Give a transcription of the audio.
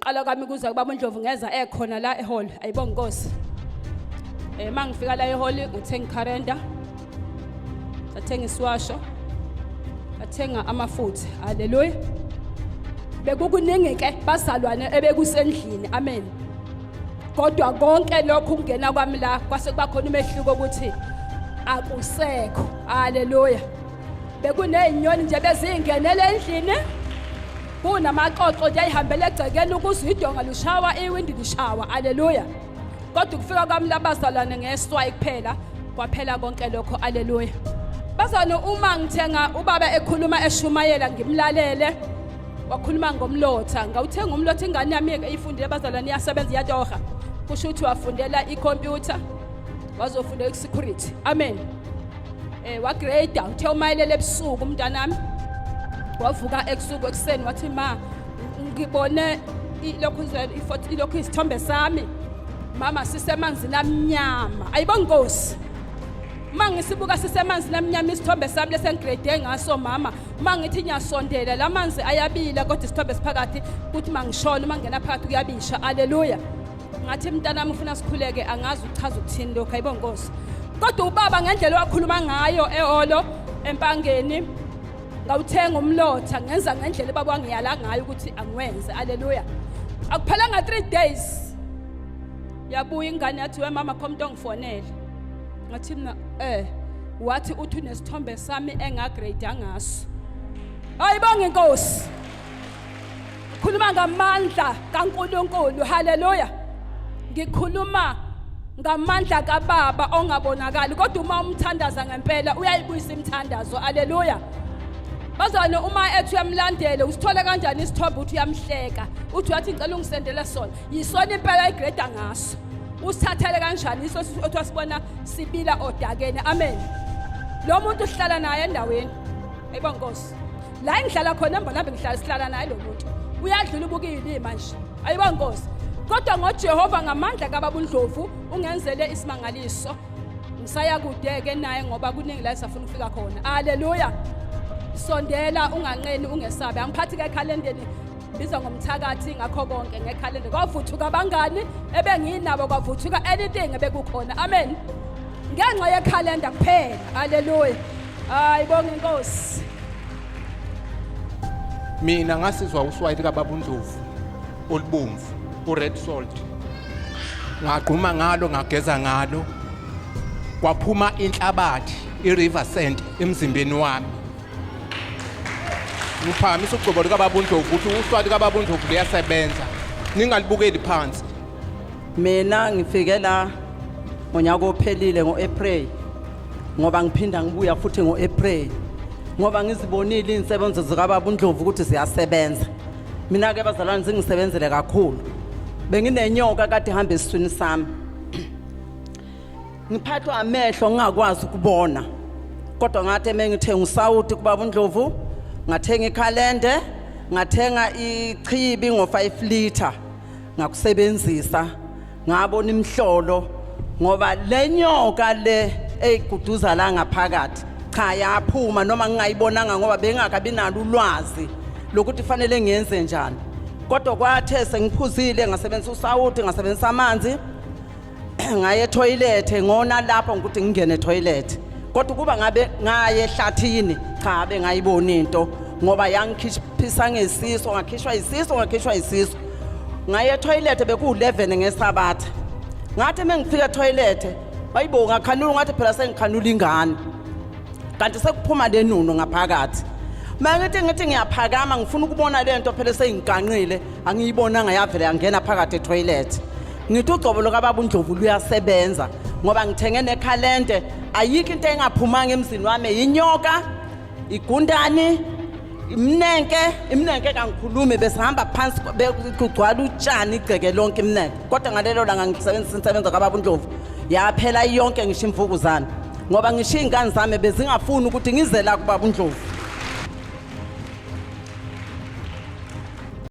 Qala kwami kuza kuBaba uNdlovu ngeza ekhona la ehall. Ayibonga Nkosi. Mangifika la ehall ngithenga calendar. Ngathenga iswasho. Ngathenga amafutha. Haleluya. Bekukuningi ke bazalwane ebekusendlini. Amen. Kodwa konke lokho kungena kwami la kwase kuba khona umehluko ukuthi akusekho. Haleluya. Bekunezinyoni nje bezingenele endlini. Kunamaqoqo nje ayihambele egcekeni ukuze idonga lushawa iwindi lishawa. Haleluya. Kodwa kufika kwami labazalwane ngeswayi kuphela kwaphela konke lokho. Haleluya. Bazalwane uma ngithenga ubaba ekhuluma eshumayela ngimlalele wakhuluma ngomlotha ngawuthenga umlotha ingane yami eyifundile abazalwane iyasebenza iyatoha kusho ukuthi wafundela icomputer wazofundela security. Amen. Wagrade uthe umayelele ebusuku umntanami wavuka ebusuku ekseni wathi ma ngibone ilokhu isithombe sami mama sisemanzini amnyama. Ayibonga Nkosi. Mangisibuka sisemanzini amnyama isithombe sami lesengigrade ngaso mama mangithi nyasondela lamanzi ayabila kodwa isithombe siphakathi kuthi mangishona mangena phakathi kuyabisha. Haleluya. Ngathi mntanami ufuna sikhuleke angazi uchaza ukuthini lokho. Ayibonga Nkosi. Kodwa ubaba ngendlela wakhuluma ngayo eholo empangeni ngawuthenga umlotha ngenza ngendlela baba wangiyala ngayo ukuthi angwenze. Haleluya. Akuphelanga 3 days yabuya ingane yathi we mama khomnto ongifonele. Ngathi mina wathi uthi unesithombe sami engagrade ngaso. Ayibonga Inkosi. Ngikhuluma ngamandla kaNkulunkulu. Haleluya. Ngikhuluma ngamandla kaBaba ongabonakali kodwa uma umthandaza ngempela uyayibuyisa imthandazo. Haleluya. Bazalwane uma ethi uyamlandele usithola kanjani isithombe uthi uyamhleka uthi wathi ngicela ungisendele sona yisona impela igrade ngaso usithathele kanjani iso othi wasibona sibila odakeni. Amen. Lo muntu uhlala naye endaweni. Ayibonga Nkosi. La engihlala khona embolambe ngihlala sihlala naye lo muntu uyadlula ubukile manje. Ayibonga Nkosi. Kodwa ngoJehova ngamandla kaBaba uNdlovu ungenzele isimangaliso ngisaya kudeke naye ngoba kuningi la isafuna ukufika khona. Haleluya. Sondela unganqeni ungesabe. Angiphathi ke ekhalendeni biza ngomthakathi ngakho konke ngekhalenda kwavuthuka abangani ebenginabo kwavuthuka anything ebekukhona. Amen. Ngenxa yekhalenda kuphela. Haleluya. Ayibonga Inkosi. Mina ngasizwa uswayili kaBaba uNdlovu olubomvu ured salt ngaqhuma ngalo ngageza ngalo kwaphuma inhlabathi iriver sand emzimbeni wami. Ngiphamisa ugcobo likaBaba uNdlovu ukuthi uswayili kaBaba uNdlovu liyasebenza ningalibukeli phansi. Mina ngifike la ngonyaka ophelile ngoApril ngoba ngiphinda ngibuya futhi ngoApril ngoba ngizibonile insebenzo zikaBaba uNdlovu ukuthi ziyasebenza. Mina ke bazalwane zingisebenzele kakhulu. Benginenyoka kade ihamba esiswini sami. Ngiphathwa amehlo ngingakwazi ukubona. Kodwa ngathi mengithenga usawuti kuBaba uNdlovu, ngathenga ikhalende, ngathenga ichibi ngo5 liter. Ngakusebenzisa. Ngabona imhlolo ngoba lenyoka le eyiguduza la ngaphakathi cha yaphuma noma ngingayibonanga ngoba bengakabi nalo ulwazi lokuthi fanele ngiyenze njani. Kodwa kwathe sengiphuzile ngasebenzisa usawuti ngasebenzisa amanzi ngaye toilet ngona lapho ukuthi ngingene toilet. Kodwa kuba ngabe ngaye ehlathini cha be ngayibona into ngoba yangikhishisa ngesiso ngakhishwa isiso ngaye toilet beku11 ngesabatha. Ngathi mengifika toilet bayibonga khanula ngathi phela sengikhanula ingane kanti sekuphuma lenuno ngaphakathi. Mangithi ngiyaphakama ngifuna ukubona lento phela seyingiqanqile angiyibonanga yavela yangena phakathi etoilet. Ngithi ugcobo likaBaba uNdlovu luyasebenza ngoba ngithenge nekhalende ayikho into engaphumanga emzini wami inyoka igundani imnenke kangikhulume besihamba phansi bekugcwala utshani igceke lonke imnenke. Kodwa ngalelo langa ngisebenzisa insebenzo kaBaba uNdlovu yaphela yonke ngisho imvukuzana ngoba ngisho ingane zami bezingafuni ukuthi ngize la kuBaba uNdlovu.